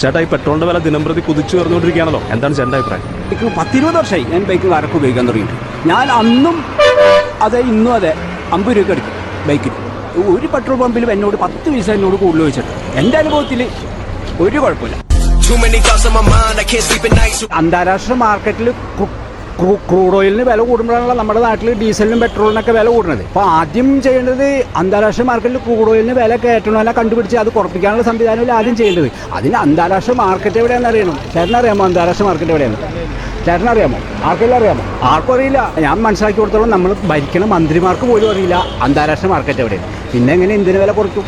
ചേട്ടാ, ഈ പെട്രോളിന്റെ വില ദിനംപ്രതി കുതിച്ചു വരുന്നോണ്ടിരിക്കുകയാണല്ലോ, എന്താണ് ചേട്ടൻ്റെ അഭിപ്രായം? എനിക്ക് 10-20 വർഷമായി ഞാൻ ബൈക്ക് കാറൊക്കെ ഉപയോഗിക്കാൻ തുടങ്ങിയിട്ട്. ഞാൻ അന്നും അതെ ഇന്നും അതെ 50 രൂപ എടുക്കും ബൈക്കിന്. ഒരു പെട്രോൾ പമ്പിലും എന്നോട് 10 പൈസ എന്നോട് കൂടുതൽ ചോദിച്ചിട്ട് എൻ്റെ അനുഭവത്തിൽ ഒരു കുഴപ്പമില്ല. അന്താരാഷ്ട്ര മാർക്കറ്റിൽ ക്രൂഡ് ഓയിലിന് വില കൂടുമ്പോഴാണല്ലോ നമ്മുടെ നാട്ടിൽ ഡീസലിനും പെട്രോളിനൊക്കെ വില കൂടുന്നത്. അപ്പോൾ ആദ്യം ചെയ്യേണ്ടത് അന്താരാഷ്ട്ര മാർക്കറ്റിൽ ക്രൂഡ് ഓയിലിന് വില കയറ്റണമെല്ലാം കണ്ടുപിടിച്ച് അത് കുറപ്പിക്കാനുള്ള സംവിധാനമല്ല ആദ്യം ചെയ്യേണ്ടത്. അതിന് അന്താരാഷ്ട്ര മാർക്കറ്റ് എവിടെയാണെന്ന് അറിയണം. ചേട്ടനറിയാമോ അന്താരാഷ്ട്ര മാർക്കറ്റ് എവിടെയാണ്? ചേട്ടനറിയാമോ? ആർക്കെല്ലാം അറിയാമോ? ആർക്കും അറിയില്ല. ഞാൻ മനസ്സിലാക്കി കൊടുത്തോളം നമ്മൾ ഭരിക്കുന്ന മന്ത്രിമാർക്ക് പോലും അറിയില്ല അന്താരാഷ്ട്ര മാർക്കറ്റ് എവിടെയാണ്. പിന്നെ എങ്ങനെ എന്തിനു വില കുറയ്ക്കും?